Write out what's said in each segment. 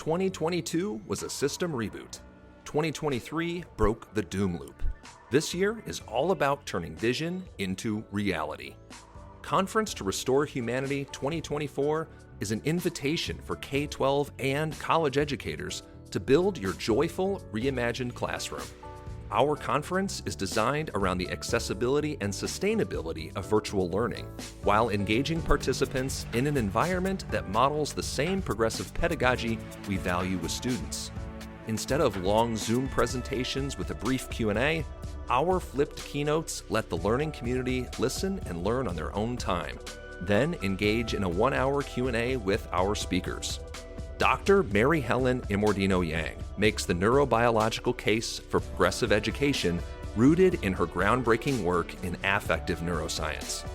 2022 was a system reboot. 2023 broke the doom loop. This year is all about turning vision into reality. Conference to Restore Humanity 2024 is an invitation for K-12 and college educators to build your joyful, reimagined classroom. Our conference is designed around the accessibility and sustainability of virtual learning, while engaging participants in an environment that models the same progressive pedagogy we value with students. Instead of long Zoom presentations with a brief Q&A, our flipped keynotes let the learning community listen and learn on their own time, then engage in a 1-hour Q&A with our speakers. Dr. Mary Helen Immordino-Yang makes the neurobiological case for progressive education rooted in her groundbreaking work in affective neuroscience.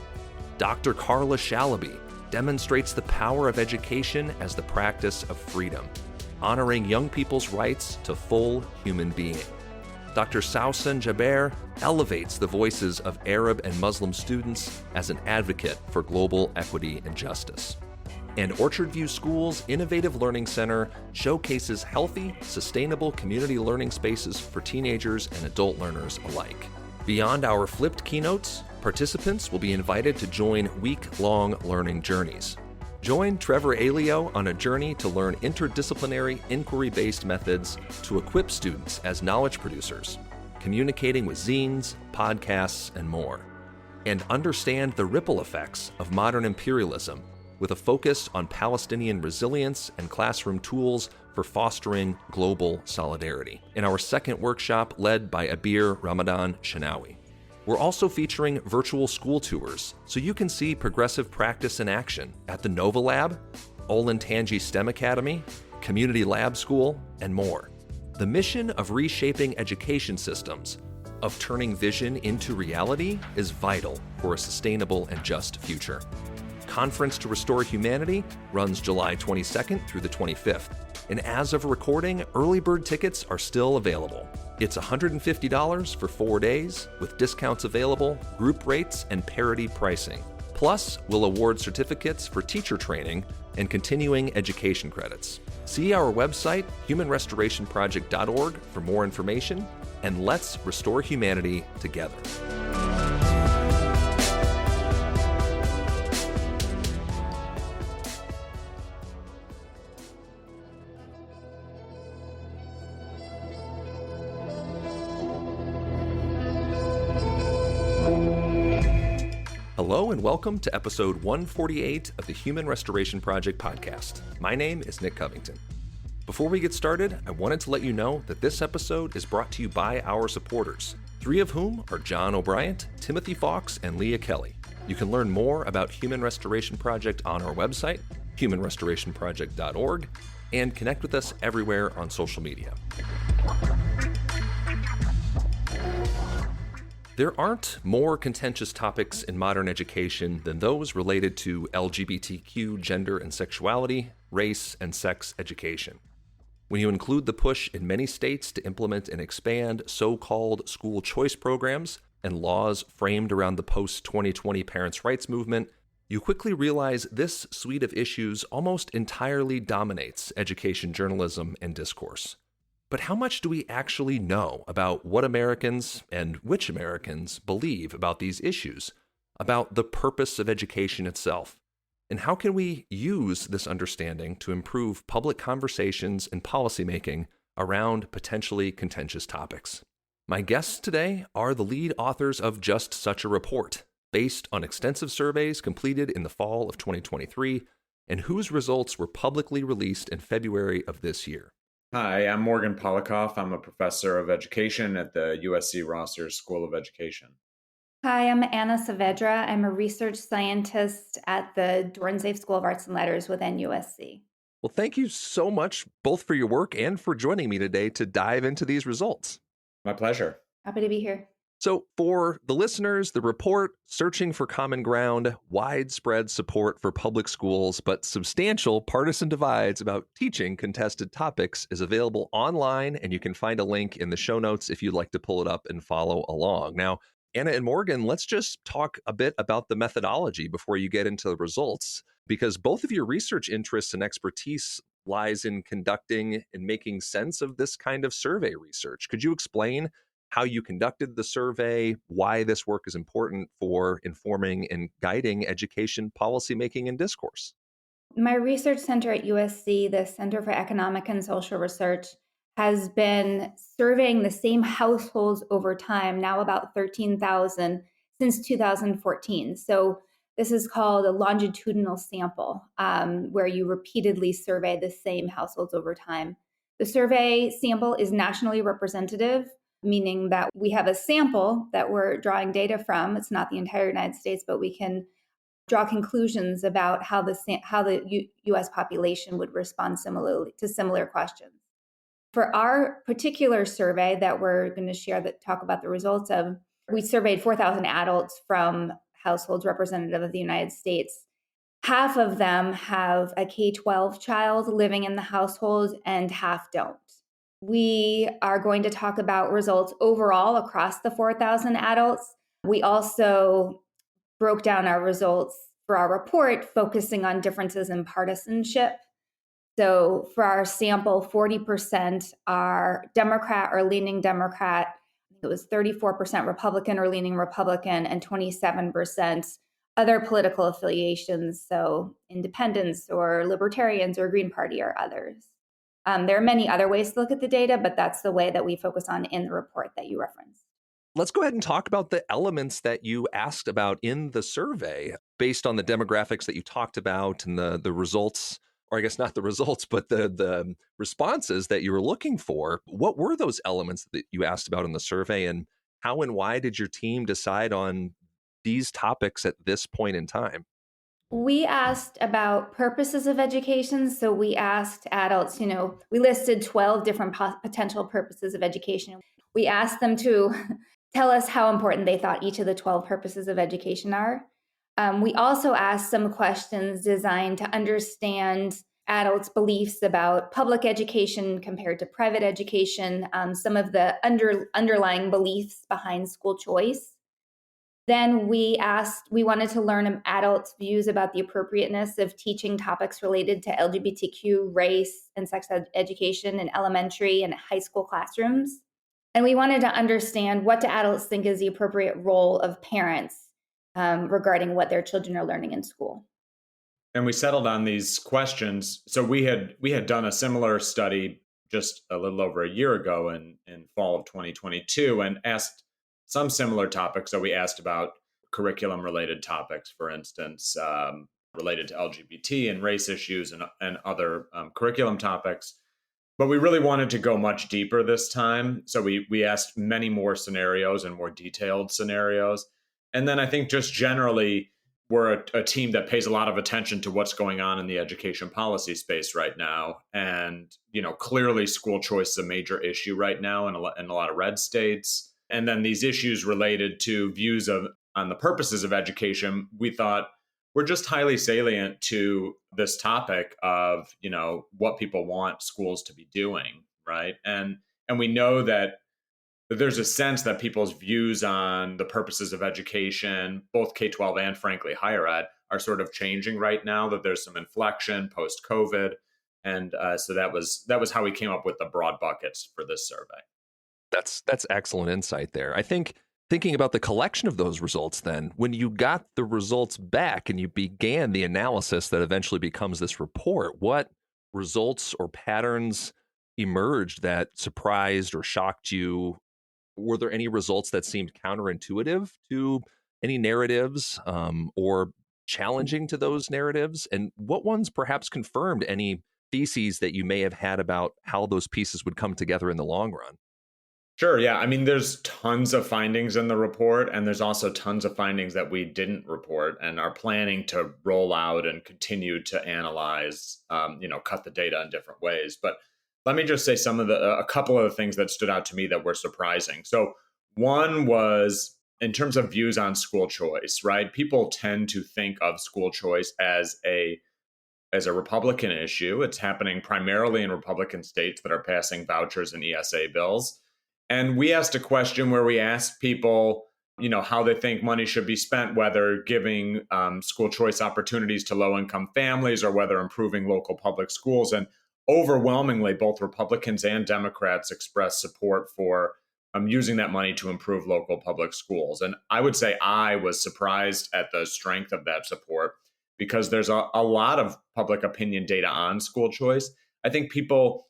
Dr. Carla Shalaby demonstrates the power of education as the practice of freedom, honoring young people's rights to full human being. Dr. Sausan Jaber elevates the voices of Arab and Muslim students as an advocate for global equity and justice. And Orchard View School's Innovative Learning Center showcases healthy, sustainable community learning spaces for teenagers and adult learners alike. Beyond our flipped keynotes, participants will be invited to join week-long learning journeys. Join Trevor Alio on a journey to learn interdisciplinary, inquiry-based methods to equip students as knowledge producers, communicating with zines, podcasts, and more. And understand the ripple effects of modern imperialism with a focus on Palestinian resilience and classroom tools for fostering global solidarity in our second workshop led by Abir Ramadan Shanawi. We're also featuring virtual school tours so you can see progressive practice in action at the Nova Lab, Olentangy STEM Academy, Community Lab School, and more. The mission of reshaping education systems, of turning vision into reality, is vital for a sustainable and just future. Conference to Restore Humanity runs July 22nd through the 25th, and as of recording, early bird tickets are still available. It's $150 for 4 days, with discounts available, group rates, and parity pricing. Plus, we'll award certificates for teacher training and continuing education credits. See our website, humanrestorationproject.org, for more information, and let's restore humanity together. Hello and welcome to episode 148 of the Human Restoration Project podcast. My name is Nick Covington. Before we get started, I wanted to let you know that this episode is brought to you by our supporters, 3 of whom are John O'Brien, Timothy Fox, and Leah Kelly. You can learn more about Human Restoration Project on our website, humanrestorationproject.org, and connect with us everywhere on social media. There aren't more contentious topics in modern education than those related to LGBTQ, gender and sexuality, race, and sex education. When you include the push in many states to implement and expand so-called school choice programs and laws framed around the post-2020 parents' rights movement, you quickly realize this suite of issues almost entirely dominates education journalism and discourse. But how much do we actually know about what Americans and which Americans believe about these issues, about the purpose of education itself? And how can we use this understanding to improve public conversations and policymaking around potentially contentious topics? My guests today are the lead authors of Just Such a Report, based on extensive surveys completed in the fall of 2023, and whose results were publicly released in February of this year. Hi, I'm Morgan Polikoff. I'm a professor of education at the USC Rosser School of Education. Hi, I'm Anna Saavedra. I'm a research scientist at the Dornsife School of Arts and Letters within USC. Well, thank you so much both for your work and for joining me today to dive into these results. My pleasure. Happy to be here. So for the listeners, the report, Searching for Common Ground, Widespread Support for Public Schools, but Substantial Partisan Divides About Teaching Contested Topics, is available online, and you can find a link in the show notes if you'd like to pull it up and follow along. Now, Anna and Morgan, let's just talk a bit about the methodology before you get into the results, because both of your research interests and expertise lies in conducting and making sense of this kind of survey research. Could you explain how you conducted the survey, why this work is important for informing and guiding education, policymaking, and discourse? My research center at USC, the Center for Economic and Social Research, has been surveying the same households over time, now about 13,000, since 2014. So this is called a longitudinal sample, where you repeatedly survey the same households over time. The survey sample is nationally representative, meaning that we have a sample that we're drawing data from. It's not the entire United States, but we can draw conclusions about how the U.S. population would respond similarly to similar questions. For our particular survey that we're going to share that talk about the results of, we surveyed 4,000 adults from households representative of the United States. Half of them have a K-12 child living in the household and half don't. We are going to talk about results overall across the 4,000 adults. We also broke down our results for our report, focusing on differences in partisanship. So for our sample, 40% are Democrat or leaning Democrat. It was 34% Republican or leaning Republican, and 27% other political affiliations, so independents or libertarians or Green Party or others. There are many other ways to look at the data, but that's the way that we focus on in the report that you referenced. Let's go ahead and talk about the elements that you asked about in the survey based on the demographics that you talked about and the results, or I guess not the results, but the responses that you were looking for. What were those elements that you asked about in the survey, and how and why did your team decide on these topics at this point in time? We asked about purposes of education. So we asked adults, we listed 12 different potential purposes of education. We asked them to tell us how important they thought each of the 12 purposes of education are. We also asked some questions designed to understand adults' beliefs about public education compared to private education, some of the underlying beliefs behind school choice. Then we wanted to learn adults' views about the appropriateness of teaching topics related to LGBTQ, race, and sex education in elementary and high school classrooms. And we wanted to understand what do adults think is the appropriate role of parents regarding what their children are learning in school. And we settled on these questions. So we had done a similar study just a little over a year ago in fall of 2022 and asked some similar topics. So we asked about curriculum related topics, for instance, related to LGBT and race issues and other curriculum topics. But we really wanted to go much deeper this time. So we asked many more scenarios and more detailed scenarios. And then I think just generally, we're a team that pays a lot of attention to what's going on in the education policy space right now. And, clearly school choice is a major issue right now in a lot of red states. And then these issues related to views on the purposes of education, we thought were just highly salient to this topic of, what people want schools to be doing, right? And we know that there's a sense that people's views on the purposes of education, both K-12 and frankly higher ed, are sort of changing right now, that there's some inflection post-COVID. And so that was how we came up with the broad buckets for this survey. That's excellent insight there. I think thinking about the collection of those results then, when you got the results back and you began the analysis that eventually becomes this report, what results or patterns emerged that surprised or shocked you? Were there any results that seemed counterintuitive to any narratives or challenging to those narratives? And what ones perhaps confirmed any theses that you may have had about how those pieces would come together in the long run? Sure. Yeah. I mean, there's tons of findings in the report, and there's also tons of findings that we didn't report and are planning to roll out and continue to analyze, cut the data in different ways. But let me just say a couple of the things that stood out to me that were surprising. So one was in terms of views on school choice, right? People tend to think of school choice as a Republican issue. It's happening primarily in Republican states that are passing vouchers and ESA bills. And we asked a question where we asked people, how they think money should be spent, whether giving school choice opportunities to low-income families or whether improving local public schools. And overwhelmingly, both Republicans and Democrats expressed support for using that money to improve local public schools. And I would say I was surprised at the strength of that support because there's a lot of public opinion data on school choice. I think people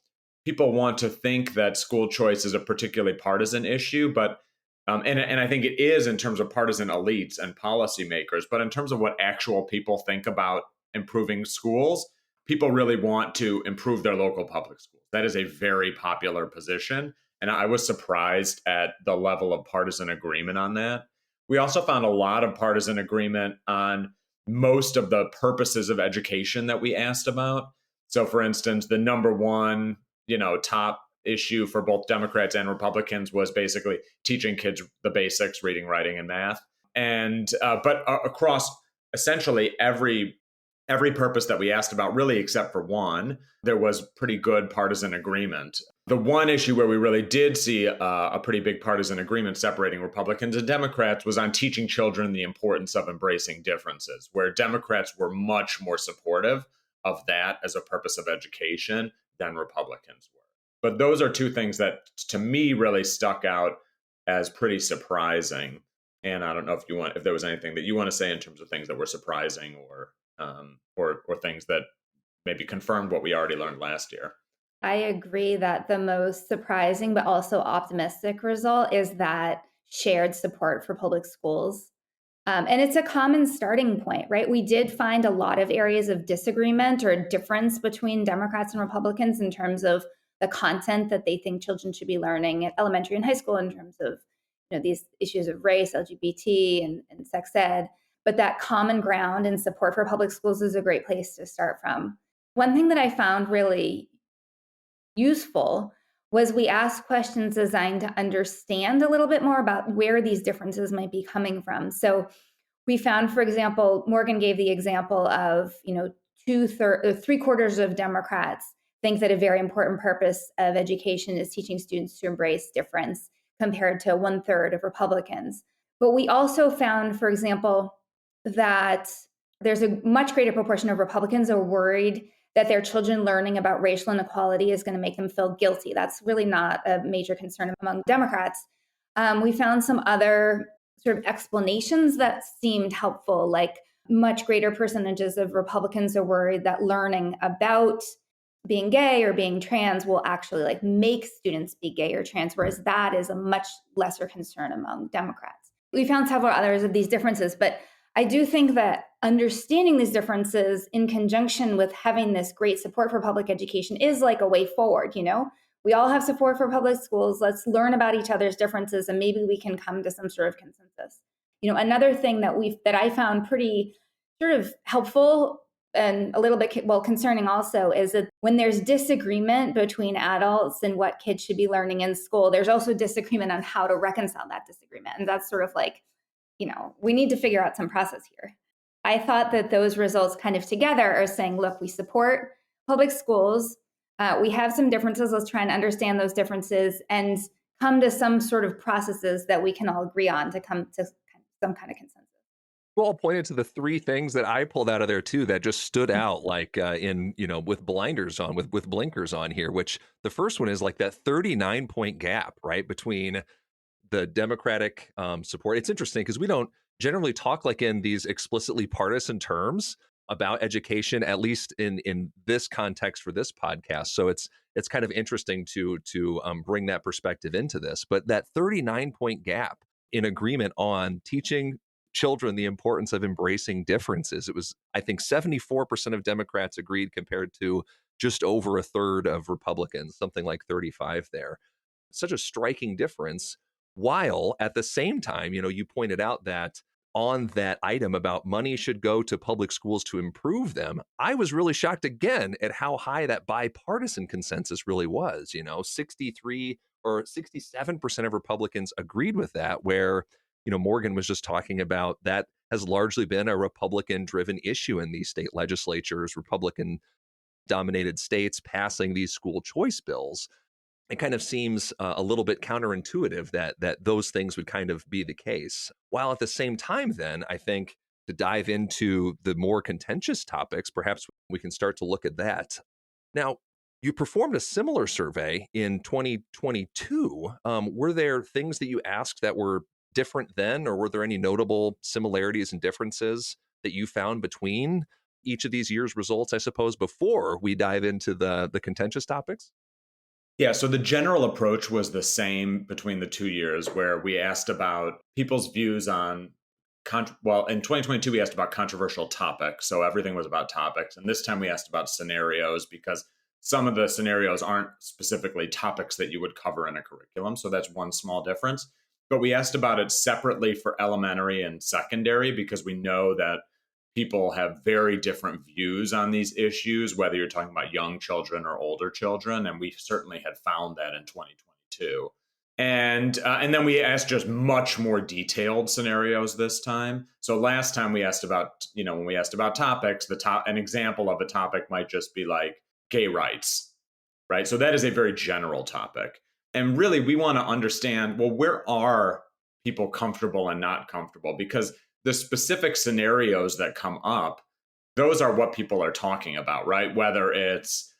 want to think that school choice is a particularly partisan issue, but and I think it is in terms of partisan elites and policymakers. But in terms of what actual people think about improving schools, people really want to improve their local public schools. That is a very popular position. And I was surprised at the level of partisan agreement on that. We also found a lot of partisan agreement on most of the purposes of education that we asked about. So, for instance, the number one, top issue for both Democrats and Republicans was basically teaching kids the basics, reading, writing, and math. And but across essentially every purpose that we asked about, really except for one, there was pretty good partisan agreement. The one issue where we really did see a pretty big partisan agreement separating Republicans and Democrats was on teaching children the importance of embracing differences, where Democrats were much more supportive of that as a purpose of education than Republicans were. But those are two things that, to me, really stuck out as pretty surprising. And I don't know if there was anything that you want to say in terms of things that were surprising or things that maybe confirmed what we already learned last year. I agree that the most surprising but also optimistic result is that shared support for public schools. And it's a common starting point, right? We did find a lot of areas of disagreement or difference between Democrats and Republicans in terms of the content that they think children should be learning at elementary and high school in terms of these issues of race, LGBT, and sex ed. But that common ground and support for public schools is a great place to start from. One thing that I found really useful was we asked questions designed to understand a little bit more about where these differences might be coming from. So we found, for example, Morgan gave the example of, three-quarters of Democrats think that a very important purpose of education is teaching students to embrace difference compared to 1/3 of Republicans. But we also found, for example, that there's a much greater proportion of Republicans are worried that their children learning about racial inequality is going to make them feel guilty. That's really not a major concern among Democrats. We found some other sort of explanations that seemed helpful, like much greater percentages of Republicans are worried that learning about being gay or being trans will actually make students be gay or trans, whereas that is a much lesser concern among Democrats. We found several others of these differences, but I do think that understanding these differences in conjunction with having this great support for public education is like a way forward. We all have support for public schools. Let's learn about each other's differences and maybe we can come to some sort of consensus. Another thing that I found pretty sort of helpful and a little bit concerning also is that when there's disagreement between adults and what kids should be learning in school, there's also disagreement on how to reconcile that disagreement. And that's sort of we need to figure out some process here. I thought that those results kind of together are saying, look, we support public schools. We have some differences. Let's try and understand those differences and come to some sort of processes that we can all agree on to come to some kind of consensus. You all pointed to the three things that I pulled out of there too that just stood out, with blinders on, with blinkers on here, which the first one is like that 39-point gap, right, between the Democratic support. It's interesting because we don't generally talk in these explicitly partisan terms about education, at least in this context for this podcast. So it's kind of interesting to bring that perspective into this. But that 39-point gap in agreement on teaching children the importance of embracing differences. It was, I think, 74% of Democrats agreed compared to just over a third of Republicans, something like 35 there. Such a striking difference. While at the same time, you pointed out that on that item about money should go to public schools to improve them, I was really shocked again at how high that bipartisan consensus really was. 63 or 67% of Republicans agreed with that, where, Morgan was just talking about that has largely been a Republican-driven issue in these state legislatures, Republican-dominated states passing these school choice bills. It kind of seems a little bit counterintuitive that those things would kind of be the case. While at the same time, then, I think to dive into the more contentious topics, perhaps we can start to look at that. Now, You performed a similar survey in 2022. Were there things that you asked that were different then, or were there any notable similarities and differences that you found between each of these years' results, I suppose, before we dive into the contentious topics? Yeah, so the general approach was the same between the 2 years, where we asked about people's views on, well, in 2022, we asked about controversial topics. So everything was about topics. And this time we asked about scenarios because some of the scenarios aren't specifically topics that you would cover in a curriculum. So that's one small difference. But we asked about it separately for elementary and secondary because we know that people have very different views on these issues, whether you're talking about young children or older children, and we certainly had found that in 2022. And then we asked just much more detailed scenarios this time. So last time we asked about, when we asked about topics, an example of a topic might just be like gay rights, right? So that is a very general topic. And really, we want to understand, well, where are people comfortable and not comfortable? Because the specific scenarios that come up, those are what people are talking about, right? Whether it's,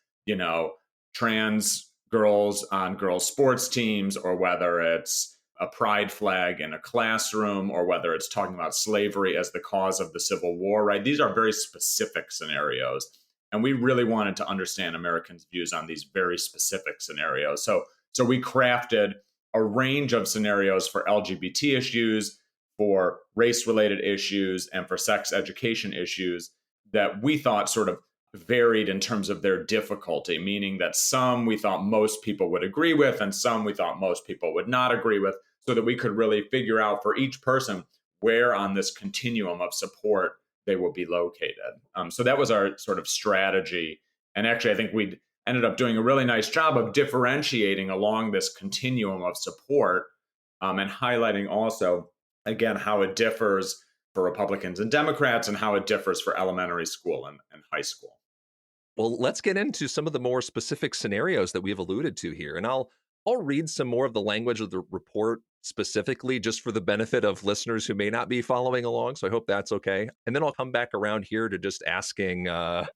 trans girls on girls' sports teams, or whether it's a pride flag in a classroom, or whether it's talking about slavery as the cause of the Civil War, right? These are very specific scenarios. And we really wanted to understand Americans' views on these very specific scenarios. So we crafted a range of scenarios for LGBT issues, for race related issues, and for sex education issues that we thought sort of varied in terms of their difficulty, meaning that some we thought most people would agree with, and some we thought most people would not agree with, so that we could really figure out for each person where on this continuum of support they will be located. So that was our sort of strategy. And actually, I think we ended up doing a really nice job of differentiating along this continuum of support, and highlighting also, again, how it differs for Republicans and Democrats and how it differs for elementary school and high school. Well, let's get into some of the more specific scenarios that we've alluded to here. And I'll read some more of the language of the report specifically just for the benefit of listeners who may not be following along. So I hope that's okay. And then I'll come back around here to just asking, I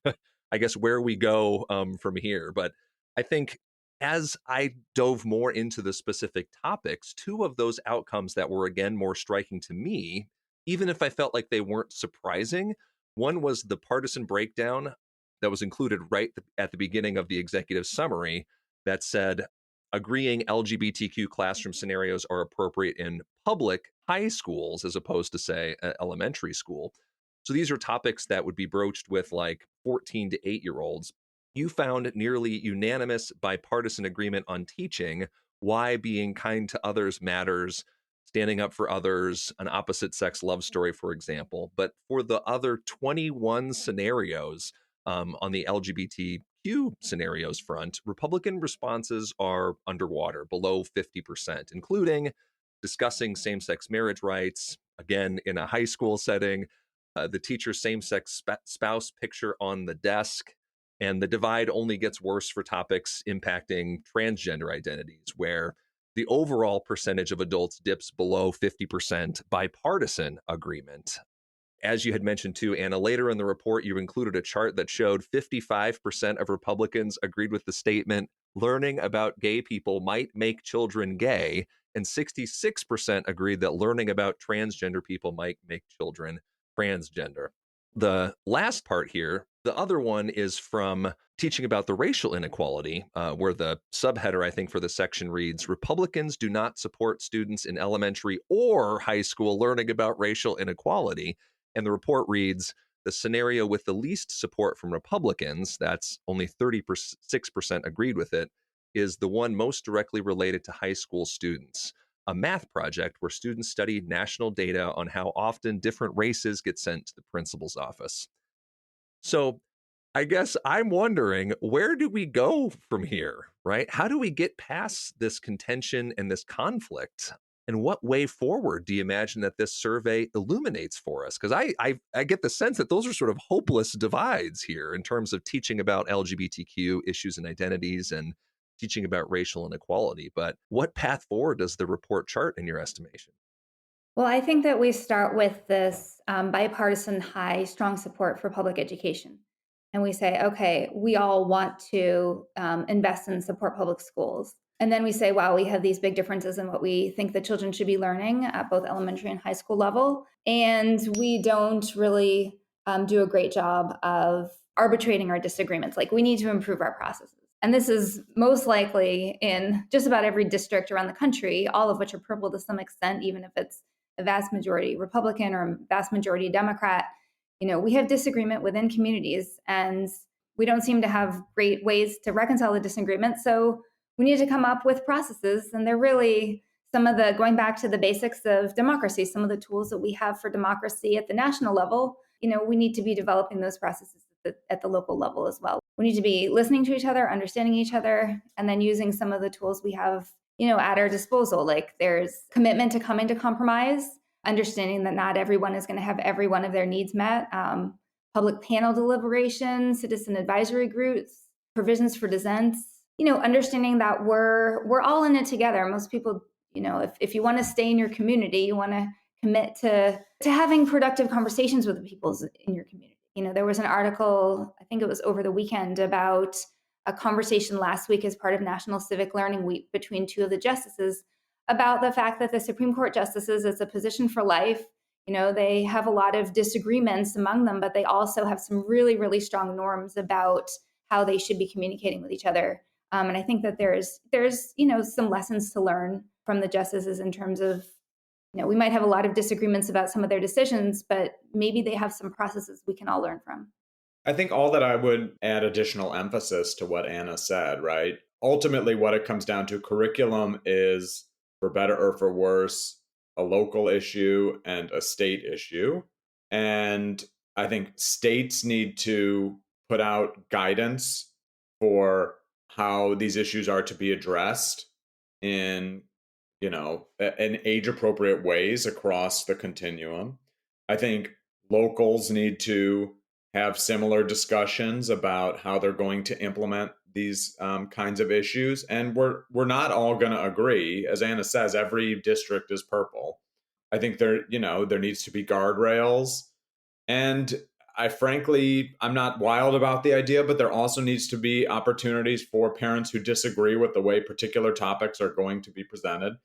guess, where we go from here. But I think as I dove more into the specific topics, two of those outcomes that were, again, more striking to me, even if I felt like they weren't surprising, one was the partisan breakdown that was included right at the beginning of the executive summary that said agreeing LGBTQ classroom scenarios are appropriate in public high schools as opposed to, say, elementary school. So these are topics that would be broached with like 14 to 8-year-olds. You found nearly unanimous bipartisan agreement on teaching why being kind to others matters, standing up for others, an opposite sex love story, for example. But for the other 21 scenarios, on the LGBTQ scenarios front, Republican responses are underwater, below 50%, including discussing same sex marriage rights, again, in a high school setting, the teacher's same sex spouse picture on the desk. And the divide only gets worse for topics impacting transgender identities, where the overall percentage of adults dips below 50% bipartisan agreement. As you had mentioned too, Anna, later in the report, you included a chart that showed 55% of Republicans agreed with the statement, learning about gay people might make children gay, and 66% agreed that learning about transgender people might make children transgender. The last part here, the other one is from teaching about the racial inequality, where the subheader, I think, for the section reads, Republicans do not support students in elementary or high school learning about racial inequality. And the report reads, the scenario with the least support from Republicans, that's only 36% agreed with it, is the one most directly related to high school students, a math project where students study national data on how often different races get sent to the principal's office. So I guess I'm wondering, where do we go from here, right? How do we get past this contention and this conflict? And what way forward do you imagine that this survey illuminates for us? Because I get the sense that those are sort of hopeless divides here in terms of teaching about LGBTQ issues and identities and teaching about racial inequality. But what path forward does the report chart in your estimation? Well, I think that we start with this bipartisan high, strong support for public education. and we say, okay, we all want to invest and support public schools. And then we say, wow, we have these big differences in what we think the children should be learning at both elementary and high school level. And we don't really do a great job of arbitrating our disagreements. Like, we need to improve our processes. And this is most likely in just about every district around the country, all of which are purple to some extent, even if it's a vast majority Republican or a vast majority Democrat. We have disagreement within communities, and we don't seem to have great ways to reconcile the disagreement. So we need to come up with processes, and they're really going back to the basics of democracy, some of the tools that we have for democracy at the national level. We need to be developing those processes at the local level as well. We need to be listening to each other, understanding each other, and then using some of the tools we have, at our disposal. Like, there's commitment to coming to compromise, understanding that not everyone is going to have every one of their needs met, public panel deliberations, citizen advisory groups, provisions for dissents, understanding that we're all in it together. Most people, if you want to stay in your community, you want to commit to having productive conversations with the people in your community. There was an article, I think it was over the weekend, about a conversation last week as part of National Civic Learning Week between two of the justices about the fact that the Supreme Court justices, it's a position for life. They have a lot of disagreements among them, but they also have some really, really strong norms about how they should be communicating with each other. And I think that there's some lessons to learn from the justices in terms of, we might have a lot of disagreements about some of their decisions, but maybe they have some processes we can all learn from. I think all that I would add additional emphasis to what Anna said, right? Ultimately, what it comes down to, curriculum is, for better or for worse, a local issue and a state issue. And I think states need to put out guidance for how these issues are to be addressed in, in age appropriate ways across the continuum. I think locals need to have similar discussions about how they're going to implement these kinds of issues. And we're not all going to agree. As Anna says, every district is purple. I think there needs to be guardrails. And I'm not wild about the idea, but there also needs to be opportunities for parents who disagree with the way particular topics are going to be presented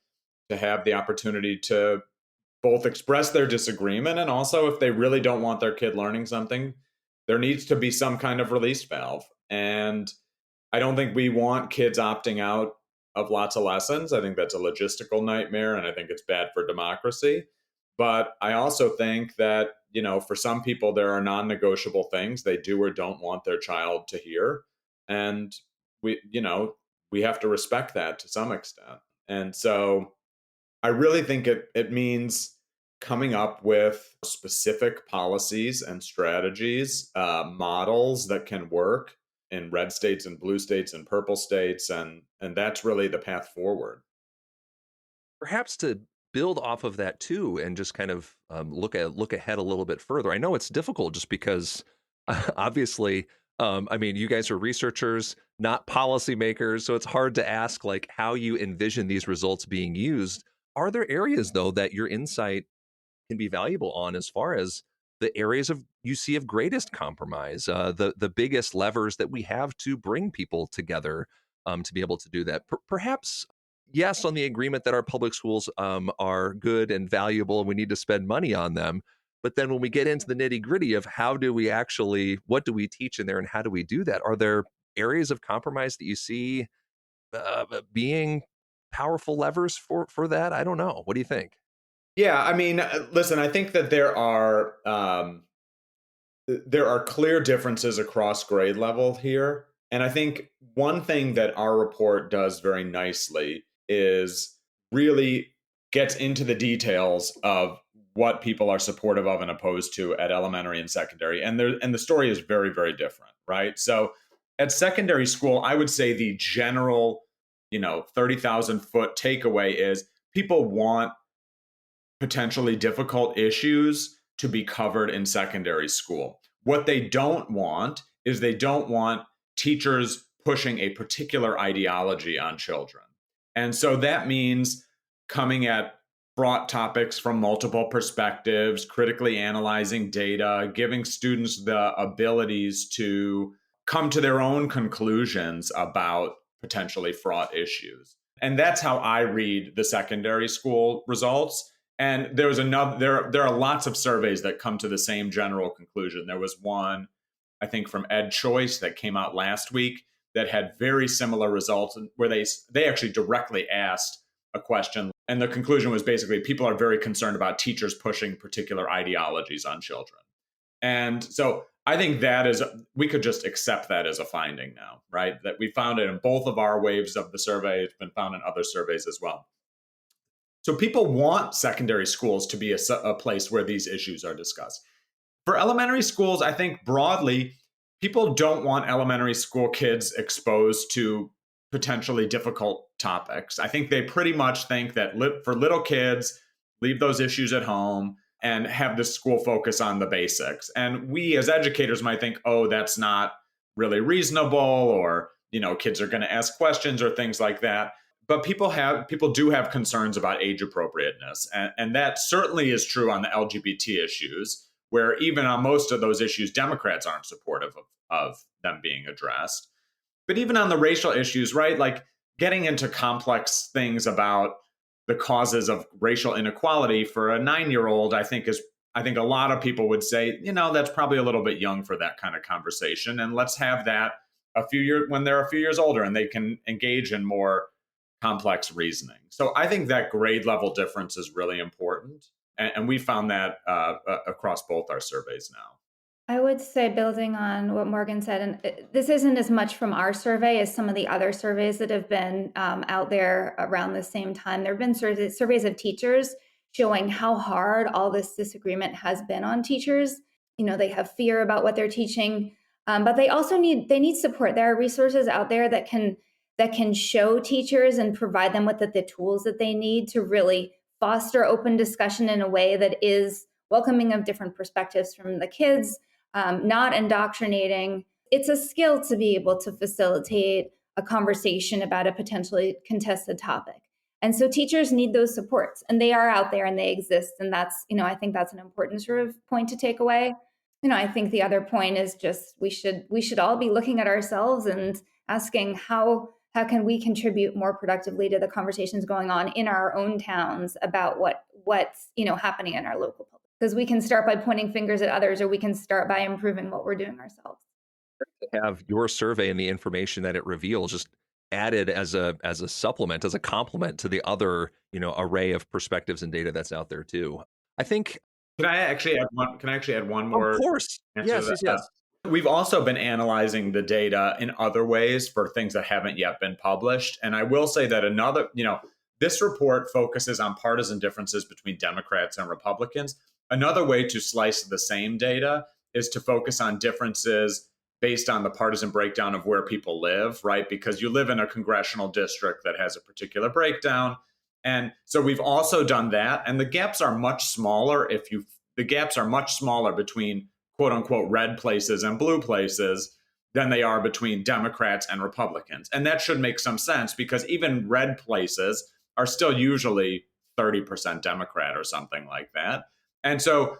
to have the opportunity to both express their disagreement, and also, if they really don't want their kid learning something, there needs to be some kind of release valve. And I don't think we want kids opting out of lots of lessons. I think that's a logistical nightmare, and I think it's bad for democracy. But I also think that, for some people, there are non-negotiable things they do or don't want their child to hear. And we have to respect that to some extent. And so I really think it means coming up with specific policies and strategies, models that can work in red states and blue states and purple states, and that's really the path forward. Perhaps to build off of that too, and just kind of look ahead a little bit further. I know it's difficult just because obviously, you guys are researchers, not policymakers, so it's hard to ask like how you envision these results being used. Are there areas though that your insight can be valuable on, as far as the areas of you see of greatest compromise, the biggest levers that we have to bring people together, to be able to do that? Perhaps, yes, on the agreement that our public schools are good and valuable, and we need to spend money on them. But then when we get into the nitty gritty of what do we teach in there, and how do we do that? Are there areas of compromise that you see being powerful levers for that? I don't know. What do you think? Yeah, listen, I think that there are clear differences across grade level here. And I think one thing that our report does very nicely is really gets into the details of what people are supportive of and opposed to at elementary and secondary. And the story is very, very different, right? So at secondary school, I would say the general, 30,000 foot takeaway is people want potentially difficult issues to be covered in secondary school. What they don't want is they don't want teachers pushing a particular ideology on children. And so that means coming at fraught topics from multiple perspectives, critically analyzing data, giving students the abilities to come to their own conclusions about potentially fraught issues. And that's how I read the secondary school results. And there are lots of surveys that come to the same general conclusion. There was one, I think, from Ed Choice that came out last week that had very similar results, where they actually directly asked a question, and the conclusion was basically people are very concerned about teachers pushing particular ideologies on children. And so I think we could just accept that as a finding now, right? That we found it in both of our waves of the survey. It's been found in other surveys as well. So people want secondary schools to be a place where these issues are discussed. For elementary schools, I think broadly, people don't want elementary school kids exposed to potentially difficult topics. I think they pretty much think that for little kids, leave those issues at home and have the school focus on the basics. And we as educators might think, oh, that's not really reasonable, or, kids are going to ask questions or things like that. But people do have concerns about age appropriateness. And that certainly is true on the LGBT issues, where even on most of those issues, Democrats aren't supportive of them being addressed. But even on the racial issues, right? Like getting into complex things about the causes of racial inequality for a 9-year-old, I think a lot of people would say, that's probably a little bit young for that kind of conversation. And let's have that when they're a few years older and they can engage in more complex reasoning. So I think that grade level difference is really important. And we found that across both our surveys now. I would say, building on what Morgan said, and this isn't as much from our survey as some of the other surveys that have been out there around the same time. There have been surveys of teachers showing how hard all this disagreement has been on teachers. They have fear about what they're teaching, but they also need support. There are resources out there that can show teachers and provide them with the tools that they need to really foster open discussion in a way that is welcoming of different perspectives from the kids, not indoctrinating. It's a skill to be able to facilitate a conversation about a potentially contested topic. And so teachers need those supports, and they are out there and they exist. And that's, I think that's an important sort of point to take away. I think the other point is just we should all be looking at ourselves and asking how can we contribute more productively to the conversations going on in our own towns about what's happening in our local public. Because we can start by pointing fingers at others, or we can start by improving what we're doing ourselves. Have your survey and the information that it reveals just added as a supplement, as a complement to the other array of perspectives and data that's out there too. I think. Can I actually add one more? Of course. Yes. We've also been analyzing the data in other ways for things that haven't yet been published. And I will say that this report focuses on partisan differences between Democrats and Republicans. Another way to slice the same data is to focus on differences based on the partisan breakdown of where people live, right? Because you live in a congressional district that has a particular breakdown. And so we've also done that. And the gaps are much smaller between quote unquote red places and blue places than they are between Democrats and Republicans. And that should make some sense, because even red places are still usually 30% Democrat or something like that. And so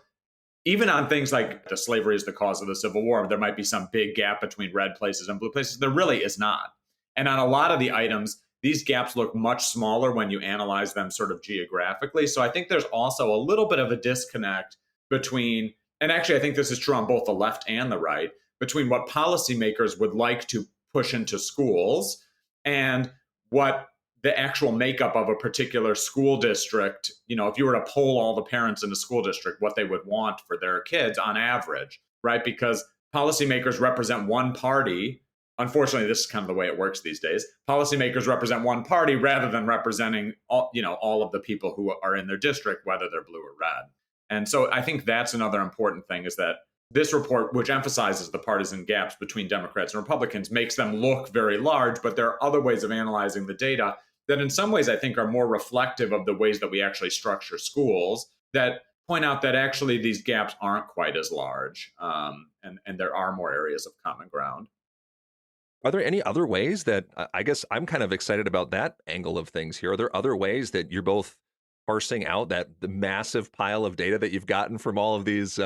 even on things like the slavery is the cause of the Civil War, there might be some big gap between red places and blue places. There really is not. And on a lot of the items, these gaps look much smaller when you analyze them sort of geographically. So I think there's also a little bit of a disconnect between, and actually I think this is true on both the left and the right, between what policymakers would like to push into schools and what the actual makeup of a particular school district, if you were to poll all the parents in the school district, what they would want for their kids on average, right? Because policymakers represent one party. Unfortunately, this is kind of the way it works these days. Policymakers represent one party rather than representing all of the people who are in their district, whether they're blue or red. And so I think that's another important thing, is that this report, which emphasizes the partisan gaps between Democrats and Republicans, makes them look very large, but there are other ways of analyzing the data that in some ways I think are more reflective of the ways that we actually structure schools, that point out that actually these gaps aren't quite as large, and there are more areas of common ground. Are there any other ways that, I guess I'm kind of excited about that angle of things here. Are there other ways that you're both parsing out the massive pile of data that you've gotten from all of these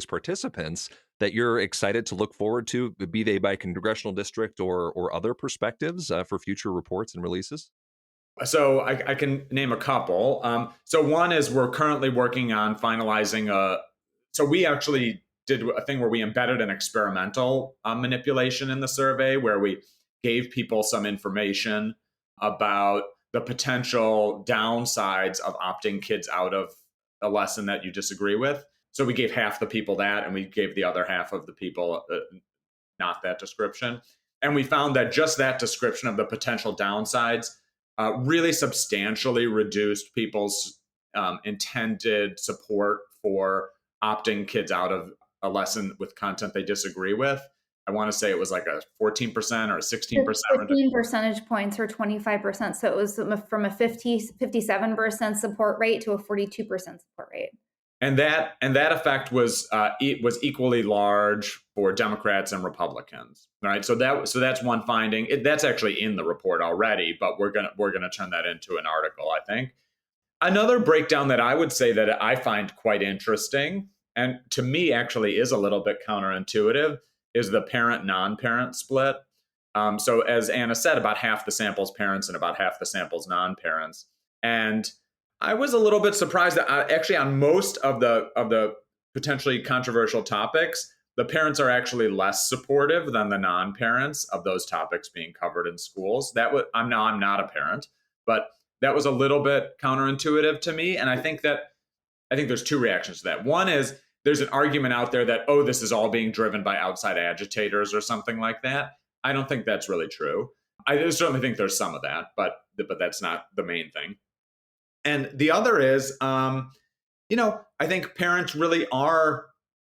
participants that you're excited to look forward to, be they by congressional district or other perspectives for future reports and releases? So I can name a couple. So one is we're currently working on finalizing a. So we actually did a thing where we embedded an experimental manipulation in the survey where we gave people some information about the potential downsides of opting kids out of a lesson that you disagree with. So we gave half the people that, and we gave the other half of the people not that description. And we found that just that description of the potential downsides really substantially reduced people's intended support for opting kids out of a lesson with content they disagree with. I want to say it was like a 14% or a 16%. 15 percentage points or 25%. So it was from a 57% support rate to a 42% support rate. And that effect was equally large for Democrats and Republicans, right? So that's one finding. That's actually in the report already, but we're gonna turn that into an article, I think. Another breakdown that I would say that I find quite interesting, and to me actually is a little bit counterintuitive, is the parent-non-parent split. So as Anna said, about half the sample's parents and about half the sample's non-parents, and I was a little bit surprised that actually on most of the potentially controversial topics, the parents are actually less supportive than the non-parents of those topics being covered in schools. I'm not a parent, but that was a little bit counterintuitive to me. And I think there's two reactions to that. One is there's an argument out there that, oh, this is all being driven by outside agitators or something like that. I don't think that's really true. I certainly think there's some of that, but that's not the main thing. And the other is, I think parents really are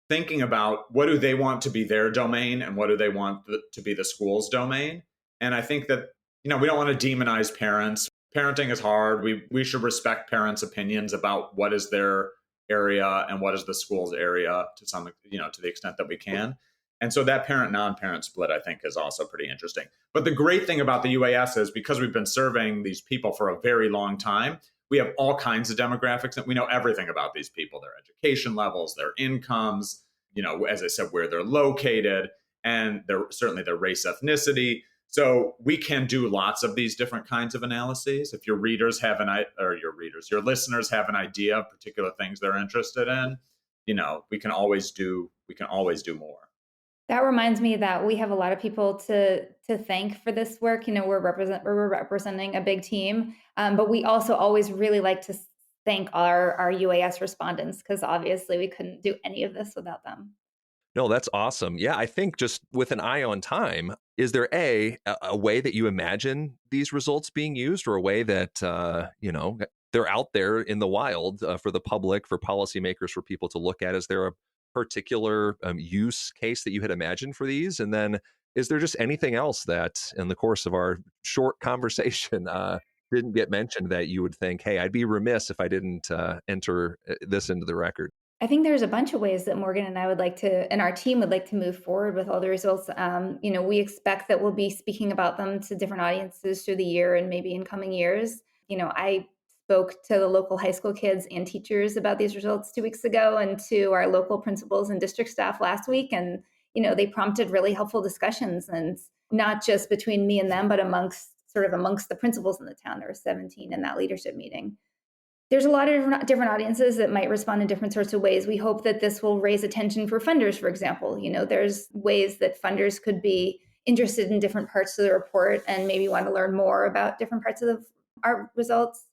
thinking about what do they want to be their domain and what do they want to be the school's domain. And I think that, we don't want to demonize parents. Parenting is hard. We should respect parents' opinions about what is their area and what is the school's area to to the extent that we can. And so that parent-non-parent split, I think, is also pretty interesting. But the great thing about the UAS is because we've been surveying these people for a very long time, we have all kinds of demographics and we know everything about these people, their education levels, their incomes, as I said, where they're located, and certainly their race, ethnicity. So we can do lots of these different kinds of analyses. If your listeners have an idea of particular things they're interested in, we can always do more. That reminds me that we have a lot of people to thank for this work. We're representing a big team, but we also always really like to thank our UAS respondents because obviously we couldn't do any of this without them. No, that's awesome. Yeah, I think just with an eye on time, is there a way that you imagine these results being used, or a way that they're out there in the wild for the public, for policymakers, for people to look at? Is there a particular use case that you had imagined for these? And then is there just anything else that in the course of our short conversation didn't get mentioned that you would think, hey, I'd be remiss if I didn't enter this into the record? I think there's a bunch of ways that Morgan and I and our team would like to move forward with all the results. We expect that we'll be speaking about them to different audiences through the year and maybe in coming years. I spoke to the local high school kids and teachers about these results 2 weeks ago and to our local principals and district staff last week. And, they prompted really helpful discussions, and not just between me and them, but amongst the principals in the town. There were 17 in that leadership meeting. There's a lot of different audiences that might respond in different sorts of ways. We hope that this will raise attention for funders, for example. There's ways that funders could be interested in different parts of the report and maybe want to learn more about different parts of our results.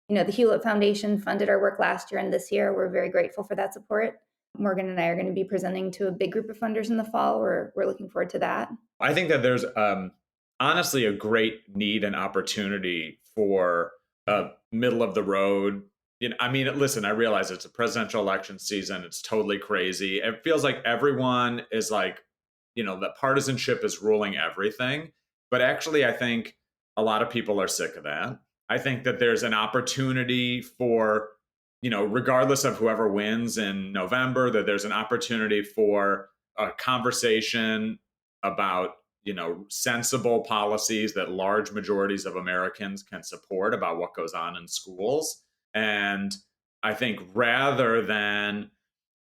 The Hewlett Foundation funded our work last year and this year. We're very grateful for that support. Morgan and I are going to be presenting to a big group of funders in the fall. We're looking forward to that. I think that there's honestly a great need and opportunity for a middle of the road. Listen, I realize it's a presidential election season. It's totally crazy. It feels like everyone is like, that partisanship is ruling everything. But actually, I think a lot of people are sick of that. I think that there's an opportunity for, regardless of whoever wins in November, that there's an opportunity for a conversation about, sensible policies that large majorities of Americans can support about what goes on in schools. And I think rather than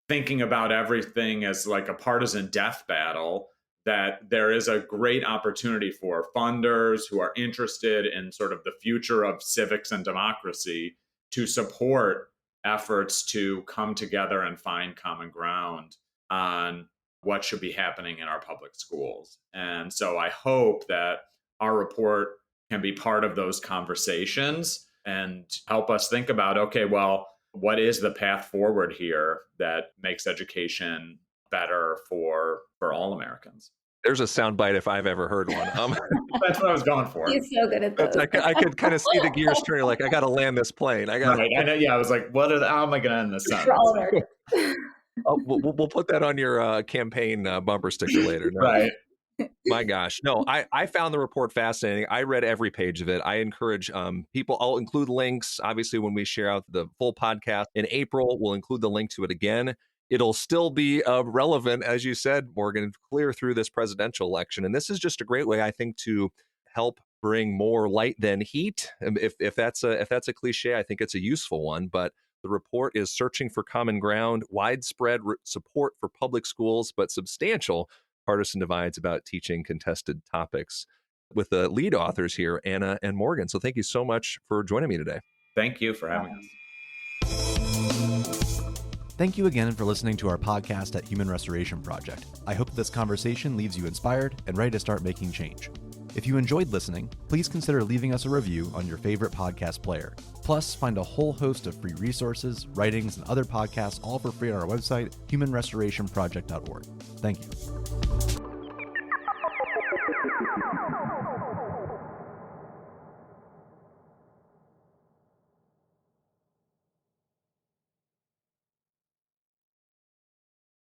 thinking about everything as like a partisan death battle, that there is a great opportunity for funders who are interested in sort of the future of civics and democracy to support efforts to come together and find common ground on what should be happening in our public schools. And so I hope that our report can be part of those conversations and help us think about, okay, well, what is the path forward here that makes education better for all Americans? There's a soundbite if I've ever heard one. That's what I was going for. He's so good at those. I could kind of see the gears turning. Like, I got to land this plane. Right. I know. Yeah. I was like, how am I going to end this sentence? For all Americans. We'll put that on your campaign bumper sticker later. No. Right. My gosh. No, I found the report fascinating. I read every page of it. I encourage people, I'll include links. Obviously, when we share out the full podcast in April, we'll include the link to it again. It'll still be relevant, as you said, Morgan, clear through this presidential election. And this is just a great way, I think, to help bring more light than heat. If that's a cliche, I think it's a useful one. But the report is searching for common ground, widespread support for public schools, but substantial partisan divides about teaching contested topics, with the lead authors here, Anna and Morgan. So thank you so much for joining me today. Thank you for having us. Thank you again for listening to our podcast at Human Restoration Project. I hope this conversation leaves you inspired and ready to start making change. If you enjoyed listening, please consider leaving us a review on your favorite podcast player. Plus, find a whole host of free resources, writings, and other podcasts, all for free on our website, humanrestorationproject.org. Thank you.